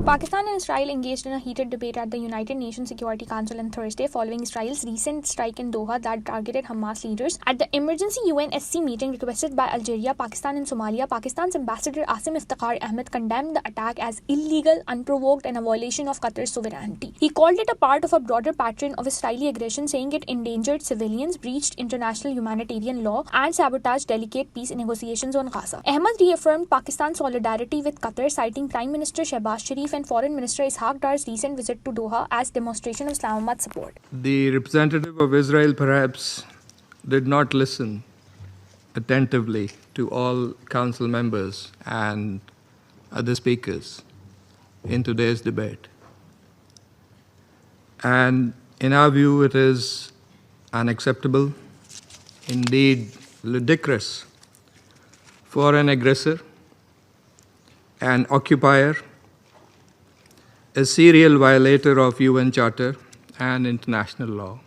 Pakistan and Israel engaged in a heated debate at the United Nations Security Council on Thursday following Israel's recent strike in Doha that targeted Hamas leaders. At the emergency UNSC meeting requested by Algeria, Pakistan and Somalia, Pakistan's ambassador Asim Iftikhar Ahmad condemned the attack as illegal, unprovoked and a violation of Qatar's sovereignty. He called it a part of a broader pattern of Israeli aggression, saying it endangered civilians, breached international humanitarian law and sabotaged delicate peace negotiations on Gaza. Ahmad reaffirmed Pakistan's solidarity with Qatar, citing Prime Minister Shehbaz Sharif and Foreign Minister Ishaq Dar's recent visit to Doha as demonstration of Islamabad's support. The representative of Israel perhaps did not listen attentively to all council members and other speakers in today's debate. And in our view, it is unacceptable, indeed ludicrous, for an aggressor, an occupier, a serial violator of UN Charter and international law,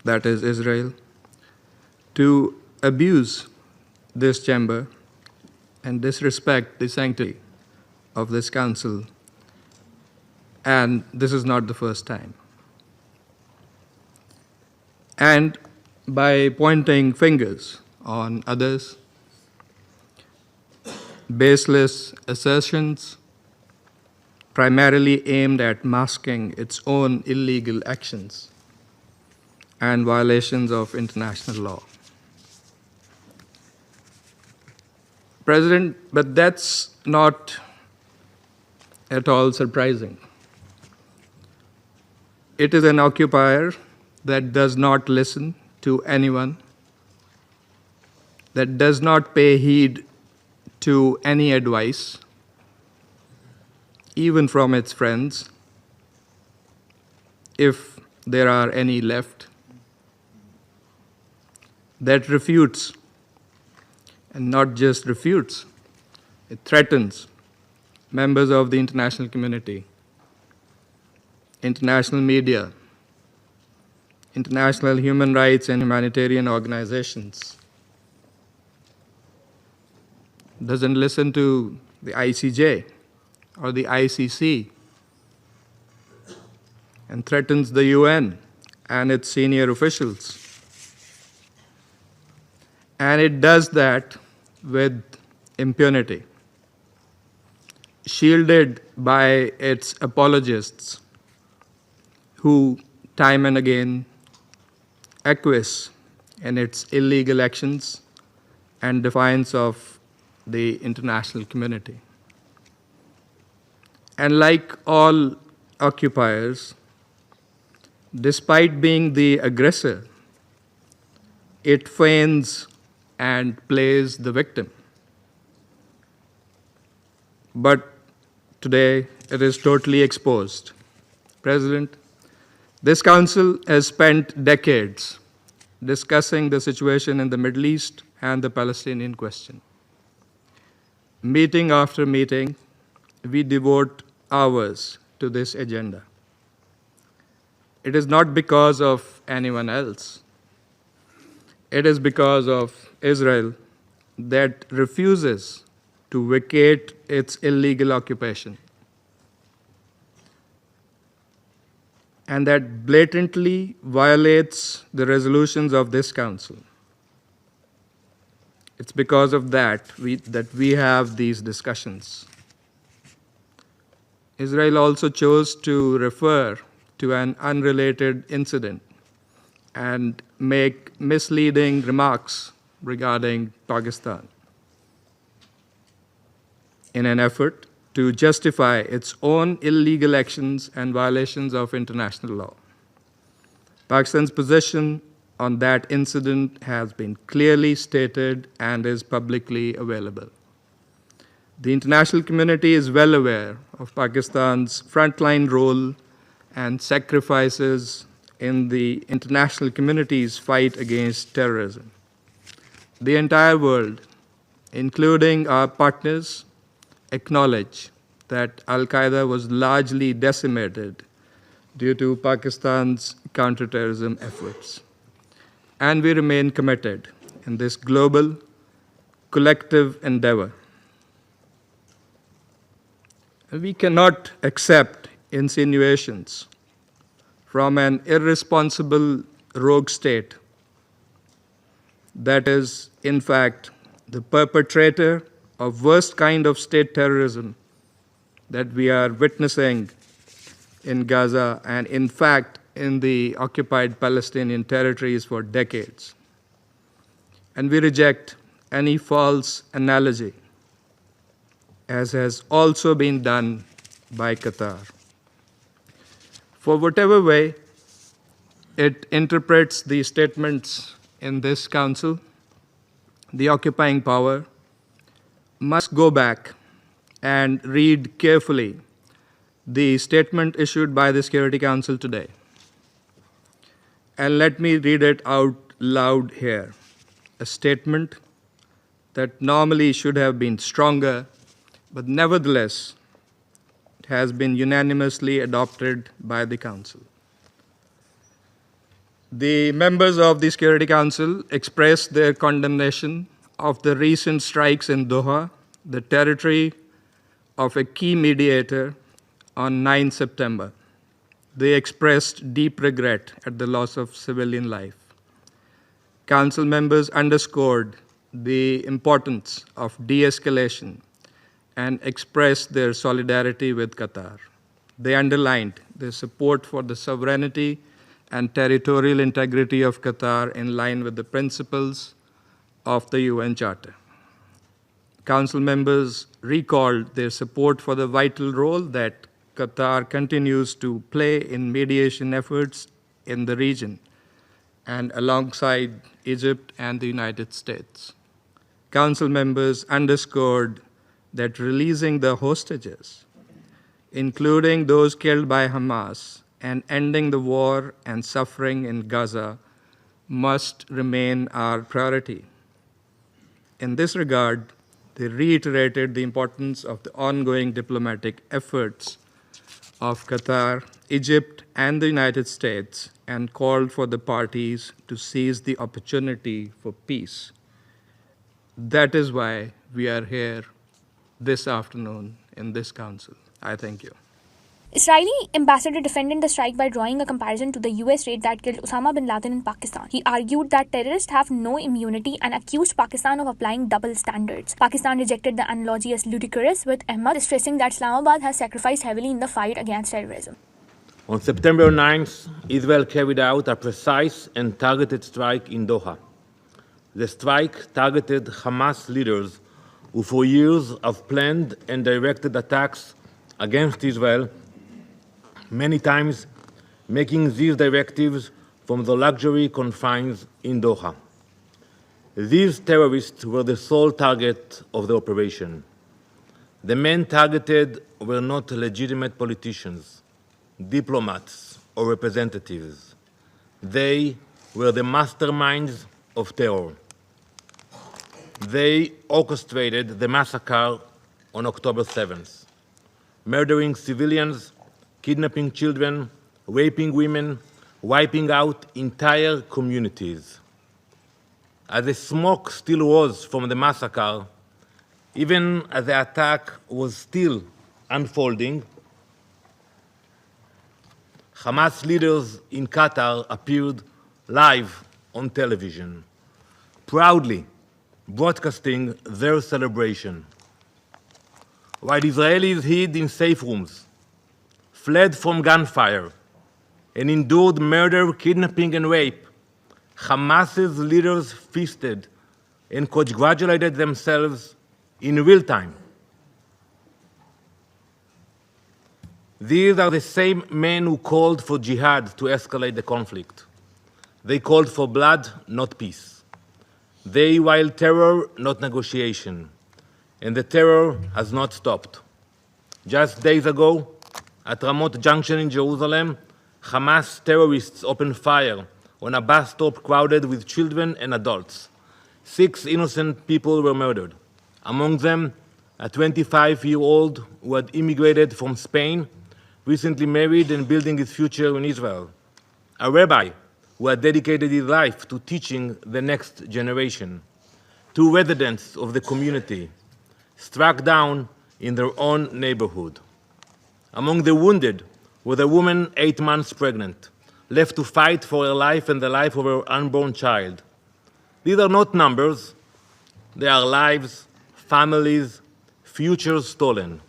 that is Israel, to abuse this chamber and disrespect the sanctity of this council. And this is not the first time. And by pointing fingers on others, baseless assertions primarily aimed at masking its own illegal actions and violations of international law. President, but that's not at all surprising. It is an occupier that does not listen to anyone, that does not pay heed to any advice, even from its friends, if there are any left, that refutes, and not just refutes, it threatens members of the international community, international media, international human rights and humanitarian organizations, doesn't listen to the ICJ or the ICC, and threatens the UN and its senior officials. And it does that with impunity, shielded by its apologists who time and again acquiesce in its illegal actions and defiance of the international community. And like all occupiers, despite being the aggressor, it feigns and plays the victim. But today, it is totally exposed. President, this council has spent decades discussing the situation in the Middle East and the Palestinian question. Meeting after meeting, we devote hours to this agenda. It is not because of anyone else. It is because of Israel that refuses to vacate its illegal occupation, and that blatantly violates the resolutions of this council. It's because of that we have these discussions. Israel also chose to refer to an unrelated incident and make misleading remarks regarding Pakistan in an effort to justify its own illegal actions and violations of international law. Pakistan's position on that incident has been clearly stated and is publicly available. The international community is well aware of Pakistan's frontline role and sacrifices in the international community's fight against terrorism. The entire world, including our partners, acknowledge that Al-Qaeda was largely decimated due to Pakistan's counterterrorism efforts. And we remain committed in this global, collective endeavor. We cannot accept insinuations from an irresponsible rogue state that is, in fact, the perpetrator of worst kind of state terrorism that we are witnessing in Gaza and, in fact, in the occupied Palestinian territories for decades. And we reject any false analogy, as has also been done by Qatar. For whatever way it interprets the statements in this council, the occupying power must go back and read carefully the statement issued by the Security Council today. And let me read it out loud here. A statement that normally should have been stronger, but nevertheless it has been unanimously adopted by the Council. The members of the Security Council expressed their condemnation of the recent strikes in Doha, the territory of a key mediator, on 9 September. They expressed deep regret at the loss of civilian life. Council members underscored the importance of de-escalation and expressed their solidarity with Qatar. They underlined their support for the sovereignty and territorial integrity of Qatar in line with the principles of the UN Charter. Council members recalled their support for the vital role that Qatar continues to play in mediation efforts in the region and alongside Egypt and the United States. Council members underscored that releasing the hostages, including those killed by Hamas, and ending the war and suffering in Gaza must remain our priority. In this regard, they reiterated the importance of the ongoing diplomatic efforts of Qatar, Egypt, and the United States, and called for the parties to seize the opportunity for peace. That is why we are here this afternoon in this council. I thank you. Israeli ambassador defended the strike by drawing a comparison to the US raid that killed Osama bin Laden in Pakistan. He argued that terrorists have no immunity and accused Pakistan of applying double standards. Pakistan rejected the analogy as ludicrous, with Ahmad stressing that Islamabad has sacrificed heavily in the fight against terrorism. On September 9th, Israel carried out a precise and targeted strike in Doha. The strike targeted Hamas leaders who for years have planned and directed attacks against Israel, many times making these directives from the luxury confines in Doha. These terrorists were the sole target of the operation. The men targeted were not legitimate politicians, diplomats, or representatives. They were the masterminds of terror. They orchestrated the massacre on October 7th, murdering civilians, kidnapping children, raping women, wiping out entire communities. As the smoke still rose from the massacre, even as the attack was still unfolding, Hamas leaders in Qatar appeared live on television, proudly broadcasting their celebration. While Israelis hid in safe rooms, fled from gunfire, and endured murder, kidnapping, and rape, Hamas's leaders feasted and congratulated themselves in real time. These are the same men who called for jihad to escalate the conflict. They called for blood, not peace. They wild terror, not negotiation. And the terror has not stopped. Just days ago, at Ramot Junction in Jerusalem, Hamas terrorists opened fire on a bus stop crowded with children and adults. 6 innocent people were murdered, among them a 25-year-old who had immigrated from Spain, recently married and building his future in Israel, a rabbi who had dedicated his life to teaching the next generation, 2 residents of the community struck down in their own neighborhood. Among the wounded was a woman 8 months pregnant, left to fight for her life and the life of her unborn child. These are not numbers, they are lives, families, futures stolen.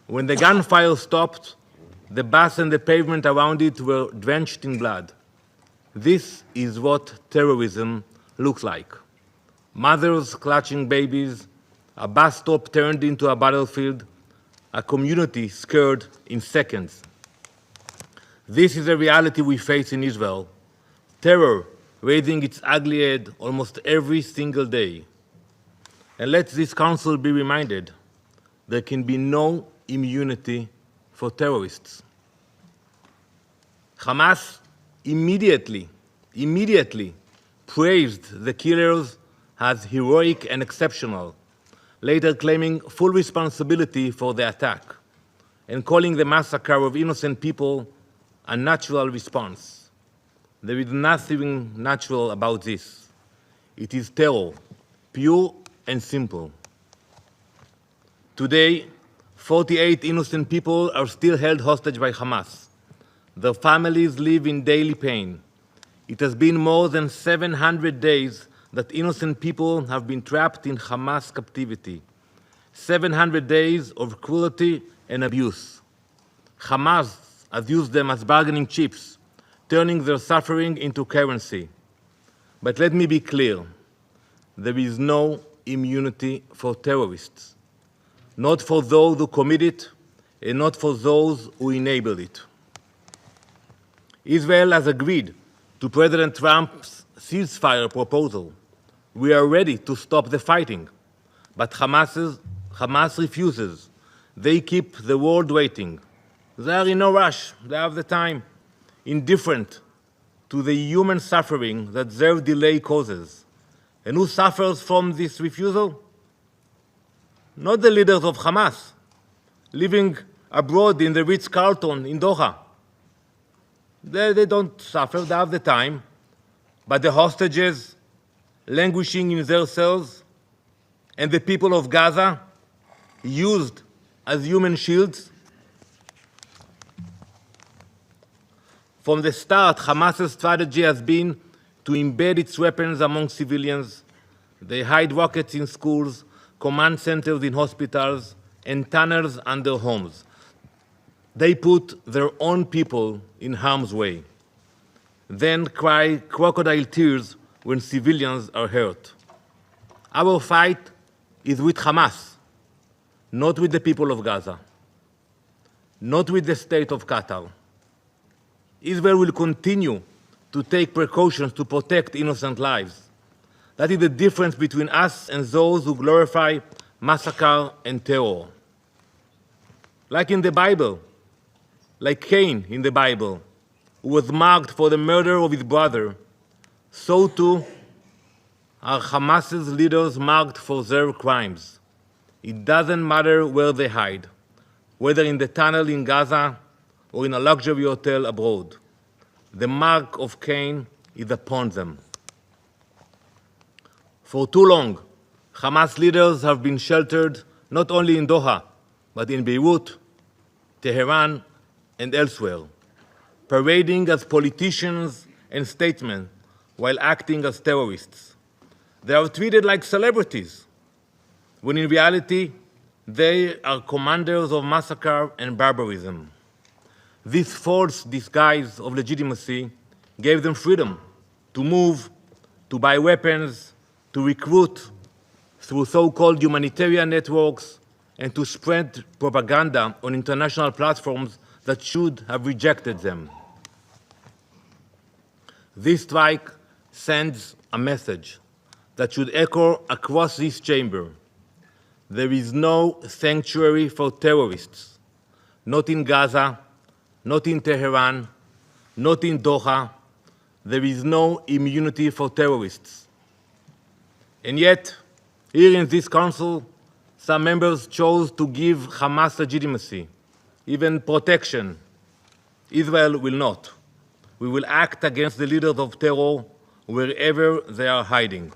When the gunfire stopped, the bus and the pavement around it were drenched in blood. This is what terrorism looks like. Mothers clutching babies, a bus stop turned into a battlefield, a community scared in seconds. This is a reality we face in Israel. Terror raising its ugly head almost every single day. And let this council be reminded, there can be no immunity for terrorists. Hamas immediately praised the killers as heroic and exceptional, later claiming full responsibility for the attack and calling the massacre of innocent people a natural response. There is nothing natural about this. It is terror, pure and simple. Today, 48 innocent people are still held hostage by Hamas. Their families live in daily pain. It has been more than 700 days that innocent people have been trapped in Hamas captivity. 700 days of cruelty and abuse. Hamas has used them as bargaining chips, turning their suffering into currency. But let me be clear, there is no immunity for terrorists. Not for those who commit it, and not for those who enable it. Israel has agreed to President Trump's ceasefire proposal. We are ready to stop the fighting, but Hamas refuses. They keep the world waiting. They are in no rush. They have the time. Indifferent to the human suffering that their delay causes. And who suffers from this refusal? Not the leaders of Hamas, living abroad in the Ritz-Carlton in Doha. They don't suffer, they have the time. But the hostages languishing in their cells and the people of Gaza used as human shields. From the start, Hamas's strategy has been to embed its weapons among civilians. They hide rockets in schools, command centers in hospitals, and tunnels under homes. They put their own people in harm's way, then cry crocodile tears when civilians are hurt. Our fight is with Hamas, not with the people of Gaza, not with the state of Qatar. Israel will continue to take precautions to protect innocent lives. That is the difference between us and those who glorify massacre and terror. Like in the Bible, like Cain in the Bible, who was marked for the murder of his brother, so too are Hamas's leaders marked for their crimes. It doesn't matter where they hide, whether in the tunnel in Gaza or in a luxury hotel abroad. The mark of Cain is upon them. For too long, Hamas leaders have been sheltered not only in Doha, but in Beirut, Tehran, and elsewhere, parading as politicians and statesmen while acting as terrorists. They are treated like celebrities, when in reality, they are commanders of massacre and barbarism. This false disguise of legitimacy gave them freedom to move, to buy weapons, to recruit through so-called humanitarian networks, and to spread propaganda on international platforms that should have rejected them. This strike sends a message that should echo across this chamber. There is no sanctuary for terrorists, not in Gaza, not in Tehran, not in Doha. There is no immunity for terrorists. And yet, here in this council, some members chose to give Hamas legitimacy, even protection. Israel will not. We will act against the leaders of terror wherever they are hiding.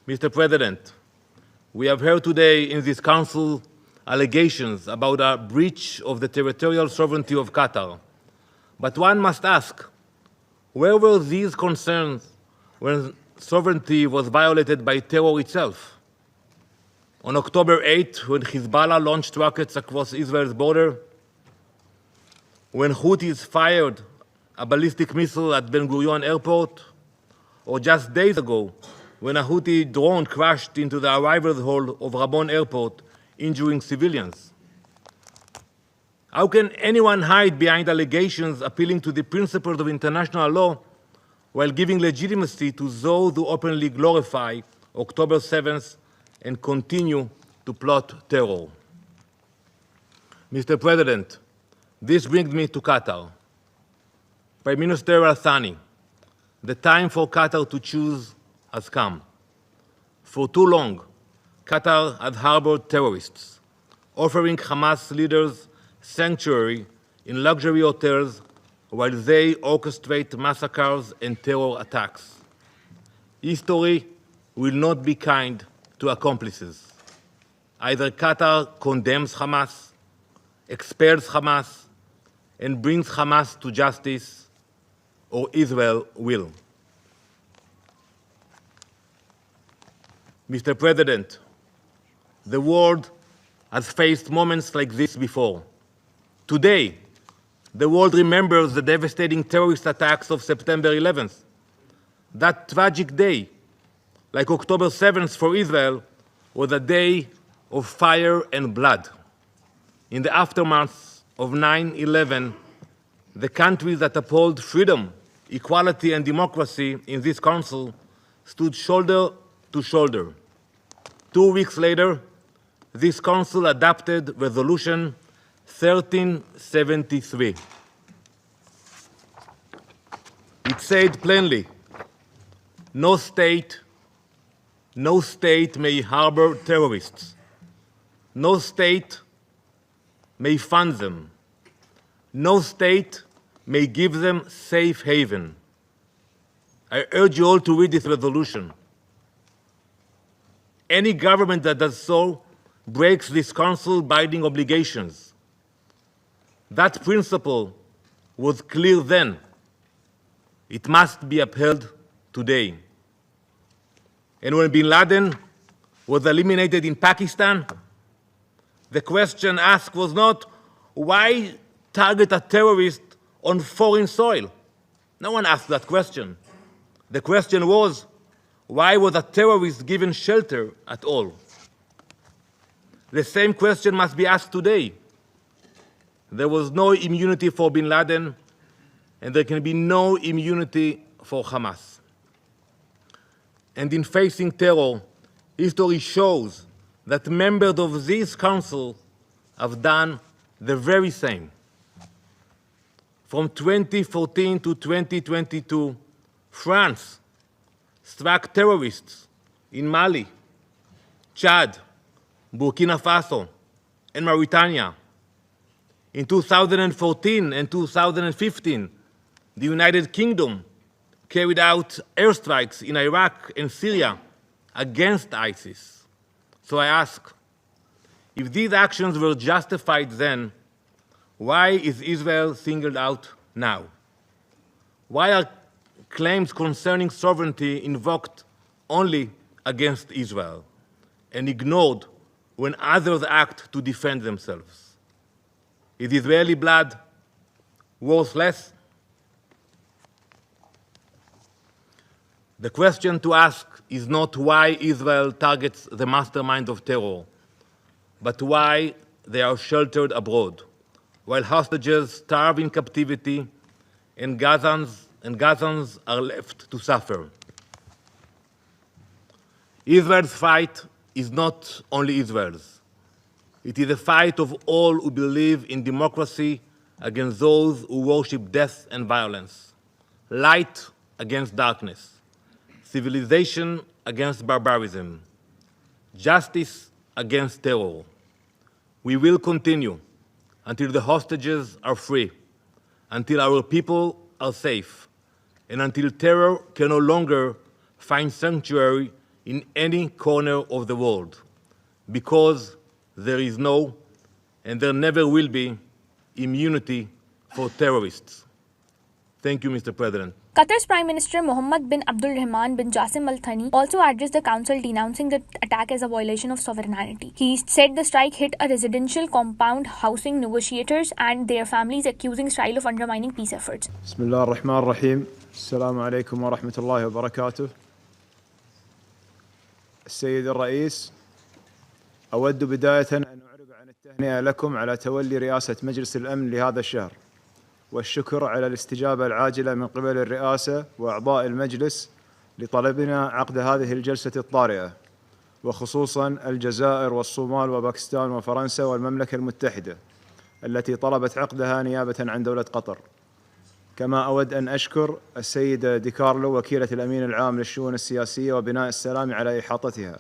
Mr. President, we have heard today in this council allegations about a breach of the territorial sovereignty of Qatar. But one must ask, where were these concerns when sovereignty was violated by terror itself? On October 8, when Hezbollah launched rockets across Israel's border, when Houthis fired a ballistic missile at Ben Gurion airport, or just days ago, when a Houthi drone crashed into the arrivals hall of Rabon airport, injuring civilians. How can anyone hide behind allegations appealing to the principles of international law while giving legitimacy to those who openly glorify October 7th and continue to plot terror? Mr. President, this brings me to Qatar. Prime Minister Al-Thani, the time for Qatar to choose has come. For too long, Qatar has harbored terrorists, offering Hamas leaders sanctuary in luxury hotels while they orchestrate massacres and terror attacks. History will not be kind to accomplices. Either Qatar condemns Hamas, expels Hamas, and brings Hamas to justice, or Israel will. Mr. President, the world has faced moments like this before. Today, the world remembers the devastating terrorist attacks of September 11th. That tragic day, like October 7th for Israel, was a day of fire and blood. In the aftermath of 9/11, the countries that uphold freedom, equality, and democracy in this council stood shoulder to shoulder. 2 weeks later, this council adopted Resolution 1373. It said plainly, no state may harbor terrorists. No state may fund them. No state may give them safe haven. I urge you all to read this resolution. Any government that does so breaks this council binding obligations. That principle was clear then. It must be upheld today. And when bin Laden was eliminated in Pakistan, the question asked was not, why target a terrorist on foreign soil? No one asked that question. The question was, why was a terrorist given shelter at all? The same question must be asked today. There was no immunity for bin Laden, and there can be no immunity for Hamas. And in facing terror, history shows that members of this council have done the very same. From 2014 to 2022, France struck terrorists in Mali, Chad, Burkina Faso, and Mauritania. In 2014 and 2015, the United Kingdom carried out airstrikes in Iraq and Syria against ISIS. So I ask, if these actions were justified then, why is Israel singled out now? Why are claims concerning sovereignty invoked only against Israel and ignored when others act to defend themselves? Is Israeli blood worthless? The question to ask is not why Israel targets the masterminds of terror, but why they are sheltered abroad, while hostages starve in captivity and Gazans are left to suffer. Israel's fight is not only Israel's. It is a fight of all who believe in democracy against those who worship death and violence, light against darkness, civilization against barbarism, justice against terror. We will continue until the hostages are free, until our people are safe, and until terror can no longer find sanctuary in any corner of the world, because there is no and there never will be immunity for terrorists. Thank you, Mr. President. Qatar's Prime Minister Mohammed bin Abdul Rahman bin Jassim Al Thani also addressed the council denouncing the attack as a violation of sovereignty. He said the strike hit a residential compound housing negotiators and their families, accusing Israel of undermining peace efforts. Bismillah ar-Rahman ar-Rahim. Assalamu alaikum wa rahmatullahi wa barakatuh. السيد الرئيس، أود بداية أن أعرب عن التهنئة لكم على تولي رئاسة مجلس الأمن لهذا الشهر، والشكر على الاستجابة العاجلة من قبل الرئاسة وأعضاء المجلس لطلبنا عقد هذه الجلسة الطارئة، وخصوصا الجزائر والصومال وباكستان وفرنسا والمملكة المتحدة التي طلبت عقدها نيابة عن دولة قطر. كما أود أن أشكر السيدة دي كارلو وكيلة الأمين العام للشؤون السياسية وبناء السلام على إحاطتها.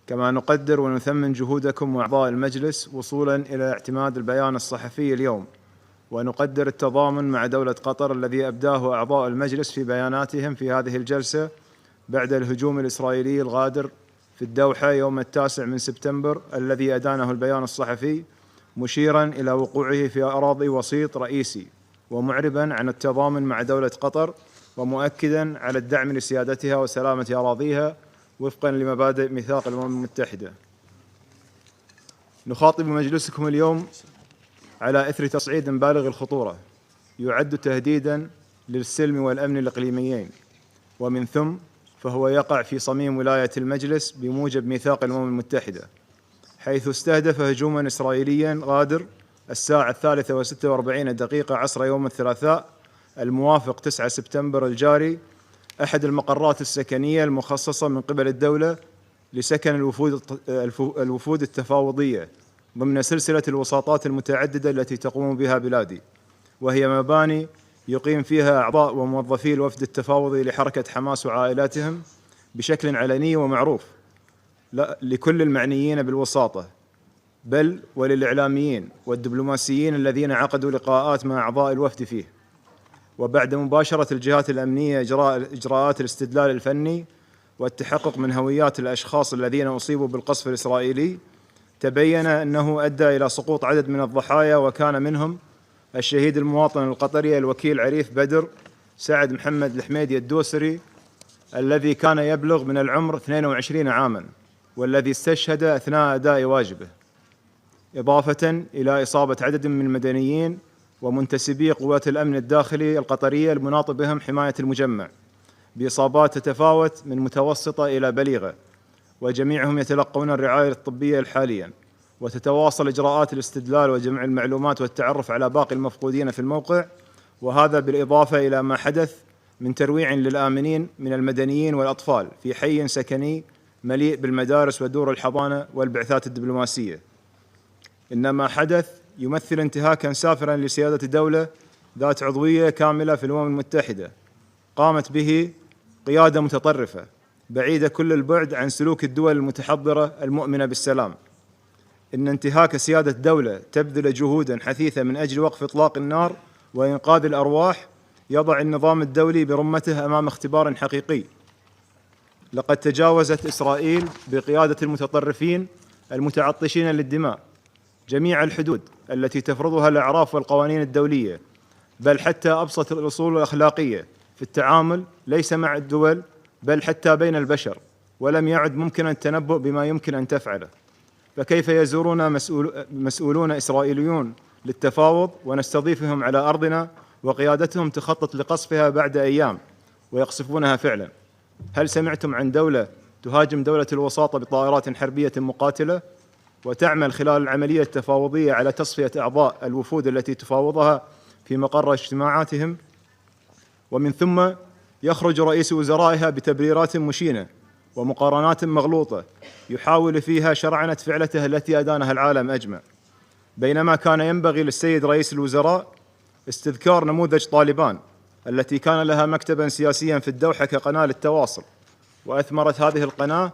كما نقدر ونثمن جهودكم وأعضاء المجلس وصولا إلى اعتماد البيان الصحفي اليوم، ونقدر التضامن مع دولة قطر الذي أبداه أعضاء المجلس في بياناتهم في هذه الجلسة بعد الهجوم الإسرائيلي الغادر في الدوحة يوم 9 سبتمبر الذي أدانه البيان الصحفي، مشيرا إلى وقوعه في أراضي وسيط رئيسي، ومعربا عن التضامن مع دولة قطر، ومؤكدا على الدعم لسيادتها وسلامة أراضيها وفقا لمبادئ ميثاق الأمم المتحدة. نخاطب مجلسكم اليوم على إثر تصعيد بالغ الخطورة يعد تهديدا للسلم والأمن الإقليميين، ومن ثم فهو يقع في صميم ولاية المجلس بموجب ميثاق الأمم المتحدة، حيث استهدف هجوما إسرائيليا غادر الساعة 3:46 عصر يوم الثلاثاء الموافق 9 سبتمبر الجاري أحد المقرات السكنية المخصصة من قبل الدولة لسكن الوفود التفاوضية ضمن سلسلة الوساطات المتعددة التي تقوم بها بلادي، وهي مباني يقيم فيها أعضاء وموظفي الوفد التفاوضي لحركة حماس وعائلاتهم بشكل علني ومعروف لكل المعنيين بالوساطة، بل وللإعلاميين والدبلوماسيين الذين عقدوا لقاءات مع أعضاء الوفد فيه. وبعد مباشرة الجهات الأمنية إجراءات الاستدلال الفني والتحقق من هويات الأشخاص الذين أصيبوا بالقصف الإسرائيلي، تبين أنه أدى إلى سقوط عدد من الضحايا، وكان منهم الشهيد المواطن القطري الوكيل عريف بدر سعد محمد الحميدي الدوسري الذي كان يبلغ من العمر 22 عاما، والذي استشهد أثناء أداء واجبه، إضافة إلى إصابة عدد من المدنيين ومنتسبي قوات الأمن الداخلي القطرية المناط بهم حماية المجمع بإصابات تتفاوت من متوسطة إلى بليغة، وجميعهم يتلقون الرعاية الطبية حاليا. وتتواصل إجراءات الاستدلال وجمع المعلومات والتعرف على باقي المفقودين في الموقع، وهذا بالإضافة إلى ما حدث من ترويع للآمنين من المدنيين والأطفال في حي سكني مليء بالمدارس ودور الحضانة والبعثات الدبلوماسية. إن ما حدث يمثل انتهاكا سافرا لسيادة دولة ذات عضوية كاملة في الأمم المتحدة قامت به قيادة متطرفة بعيدة كل البعد عن سلوك الدول المتحضرة المؤمنة بالسلام. إن انتهاك سيادة دولة تبذل جهودا حثيثة من أجل وقف إطلاق النار وإنقاذ الأرواح يضع النظام الدولي برمته أمام اختبار حقيقي. لقد تجاوزت إسرائيل بقيادة المتطرفين المتعطشين للدماء جميع الحدود التي تفرضها الأعراف والقوانين الدولية، بل حتى أبسط الأصول الأخلاقية في التعامل ليس مع الدول بل حتى بين البشر، ولم يعد ممكنا التنبؤ بما يمكن أن تفعله. فكيف يزورون مسؤولون إسرائيليون للتفاوض ونستضيفهم على أرضنا وقيادتهم تخطط لقصفها بعد أيام ويقصفونها فعلا؟ هل سمعتم عن دولة تهاجم دولة الوساطة بطائرات حربية مقاتلة وتعمل خلال العملية التفاوضية على تصفية أعضاء الوفود التي تفاوضها في مقر اجتماعاتهم؟ ومن ثم يخرج رئيس وزرائها بتبريرات مشينة ومقارنات مغلوطة يحاول فيها شرعنة فعلته التي أدانها العالم أجمع، بينما كان ينبغي للسيد رئيس الوزراء استذكار نموذج طالبان التي كان لها مكتبا سياسيا في الدوحة كقناة للتواصل، وأثمرت هذه القناة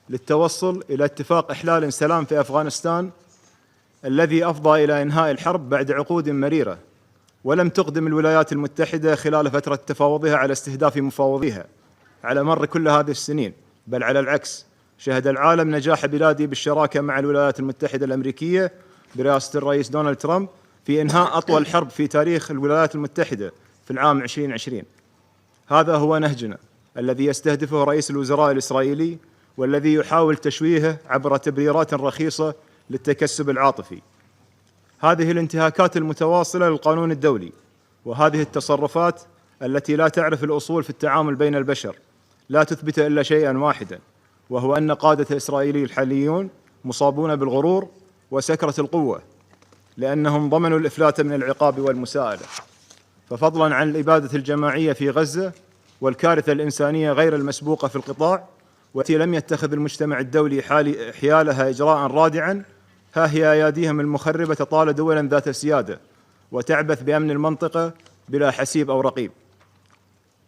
للتوصل إلى اتفاق إحلال سلام في أفغانستان الذي أفضى إلى إنهاء الحرب بعد عقود مريرة. ولم تقدم الولايات المتحدة خلال فترة تفاوضها على استهداف مفاوضيها على مر كل هذه السنين، بل على العكس شهد العالم نجاح بلادي بالشراكة مع الولايات المتحدة الأمريكية برئاسة الرئيس دونالد ترامب في إنهاء أطول حرب في تاريخ الولايات المتحدة في العام 2020. هذا هو نهجنا الذي يستهدفه رئيس الوزراء الإسرائيلي والذي يحاول تشويهه عبر تبريرات رخيصة للتكسب العاطفي. هذه الانتهاكات المتواصلة للقانون الدولي وهذه التصرفات التي لا تعرف الأصول في التعامل بين البشر لا تثبت إلا شيئا واحدا، وهو أن قادة الإسرائيلي الحاليون مصابون بالغرور وسكرة القوة لأنهم ضمنوا الإفلات من العقاب والمساءلة. ففضلا عن الإبادة الجماعية في غزة والكارثة الإنسانية غير المسبوقة في القطاع والتي لم يتخذ المجتمع الدولي حيالها إجراء رادعا، ها هي أياديهم المخربة تطال دولا ذات سيادة وتعبث بأمن المنطقة بلا حسيب أو رقيب.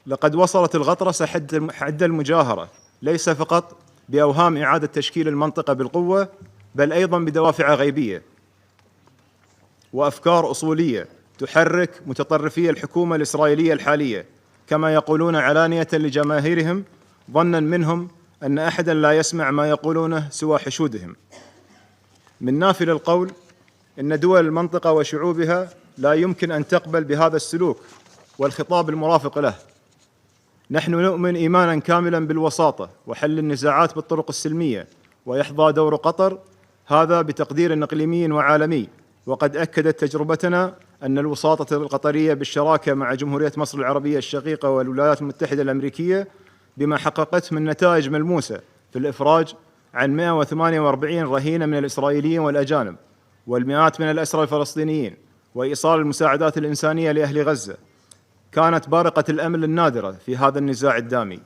لقد وصلت الغطرسة حد المجاهرة، ليس فقط بأوهام إعادة تشكيل المنطقة بالقوة، بل أيضا بدوافع غيبية وأفكار أصولية تحرك متطرفي الحكومة الإسرائيلية الحالية، كما يقولون علانية لجماهيرهم ظنا منهم أن أحدا لا يسمع ما يقولونه سوى حشودهم. من نافل القول إن دول المنطقة وشعوبها لا يمكن أن تقبل بهذا السلوك والخطاب المرافق له. نحن نؤمن إيمانا كاملا بالوساطة وحل النزاعات بالطرق السلمية، ويحظى دور قطر هذا بتقدير إقليمي وعالمي، وقد أكدت تجربتنا أن الوساطة القطرية بالشراكة مع جمهورية مصر العربية الشقيقة والولايات المتحدة الأمريكية بما حققته من نتائج ملموسة في الإفراج عن 148 رهينة من الإسرائيليين والأجانب والمئات من الأسرى الفلسطينيين وإيصال المساعدات الإنسانية لأهل غزة، كانت بارقة الأمل النادرة في هذا النزاع الدامي.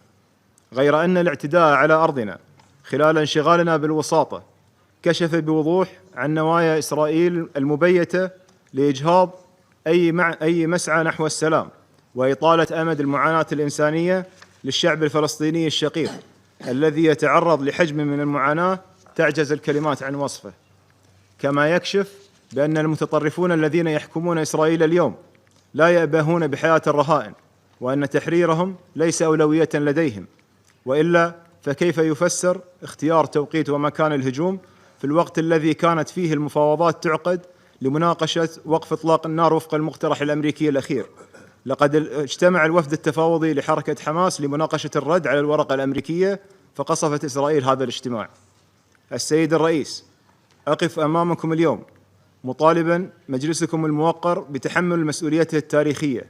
غير أن الاعتداء على أرضنا خلال انشغالنا بالوساطة كشف بوضوح عن نوايا إسرائيل المبيتة لإجهاض أي مسعى نحو السلام وإطالة أمد المعاناة الإنسانية للشعب الفلسطيني الشقيق الذي يتعرض لحجم من المعاناة تعجز الكلمات عن وصفه. كما يكشف بأن المتطرفون الذين يحكمون إسرائيل اليوم لا يأبهون بحياة الرهائن، وأن تحريرهم ليس أولوية لديهم، وإلا فكيف يفسر اختيار توقيت ومكان الهجوم في الوقت الذي كانت فيه المفاوضات تعقد لمناقشة وقف إطلاق النار وفق المقترح الأمريكي الأخير؟ لقد اجتمع الوفد التفاوضي لحركة حماس لمناقشة الرد على الورقة الأمريكية، فقصفت إسرائيل هذا الاجتماع. السيد الرئيس، أقف أمامكم اليوم مطالبا مجلسكم الموقر بتحمل مسؤوليته التاريخية،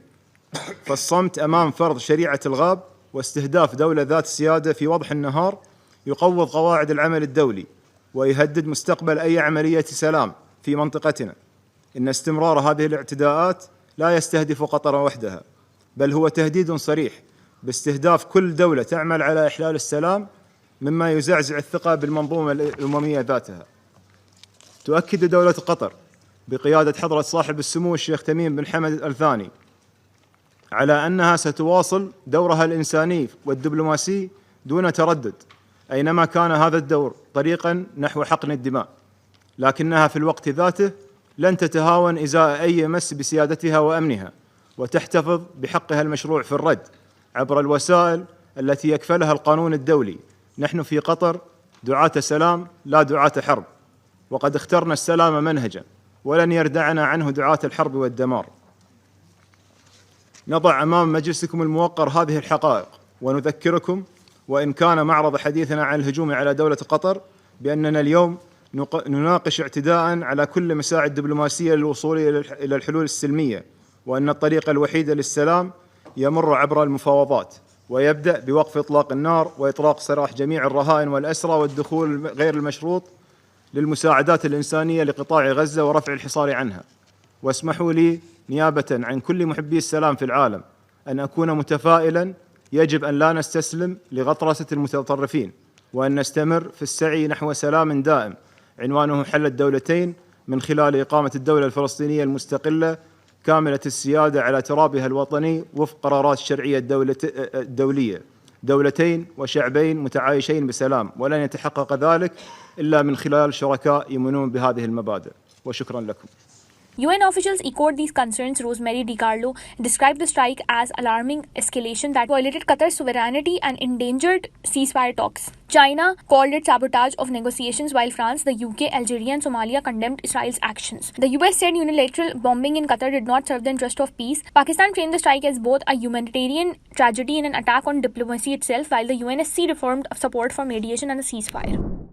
فالصمت أمام فرض شريعة الغاب واستهداف دولة ذات سيادة في وضح النهار يقوض قواعد العمل الدولي ويهدد مستقبل أي عملية سلام في منطقتنا. إن استمرار هذه الاعتداءات لا يستهدف قطر وحدها، بل هو تهديد صريح باستهداف كل دولة تعمل على إحلال السلام، مما يزعزع الثقة بالمنظومة الأممية ذاتها. تؤكد دولة قطر بقيادة حضرة صاحب السمو الشيخ تميم بن حمد الثاني على أنها ستواصل دورها الإنساني والدبلوماسي دون تردد أينما كان هذا الدور طريقا نحو حقن الدماء، لكنها في الوقت ذاته لن تتهاون إزاء أي مس بسيادتها وأمنها، وتحتفظ بحقها المشروع في الرد عبر الوسائل التي يكفلها القانون الدولي. نحن في قطر دعاة سلام لا دعاة حرب، وقد اخترنا السلام منهجا ولن يردعنا عنه دعاة الحرب والدمار. نضع أمام مجلسكم الموقر هذه الحقائق ونذكركم، وإن كان معرض حديثنا عن الهجوم على دولة قطر، بأننا اليوم نناقش اعتداء على كل مساعي الدبلوماسية للوصول إلى الحلول السلمية، وأن الطريق الوحيد للسلام يمر عبر المفاوضات ويبدأ بوقف إطلاق النار وإطلاق سراح جميع الرهائن والأسرى والدخول غير المشروط للمساعدات الإنسانية لقطاع غزة ورفع الحصار عنها. واسمحوا لي نيابة عن كل محبي السلام في العالم أن أكون متفائلا. يجب أن لا نستسلم لغطرسة المتطرفين، وأن نستمر في السعي نحو سلام دائم عنوانه حل الدولتين من خلال إقامة الدولة الفلسطينية المستقلة كاملة السيادة على ترابها الوطني وفق قرارات الشرعية الدولية، دولتين وشعبين متعايشين بسلام، ولن يتحقق ذلك إلا من خلال شركاء يؤمنون بهذه المبادئ. وشكرا لكم. UN officials echoed these concerns. Rosemary DiCarlo described the strike as alarming escalation that violated Qatar's sovereignty and endangered ceasefire talks. China called it sabotage of negotiations, while France, the UK, Algeria, and Somalia condemned Israel's actions. The US said unilateral bombing in Qatar did not serve the interest of peace. Pakistan framed the strike as both a humanitarian tragedy and an attack on diplomacy itself, while the UNSC reaffirmed support for mediation and a ceasefire.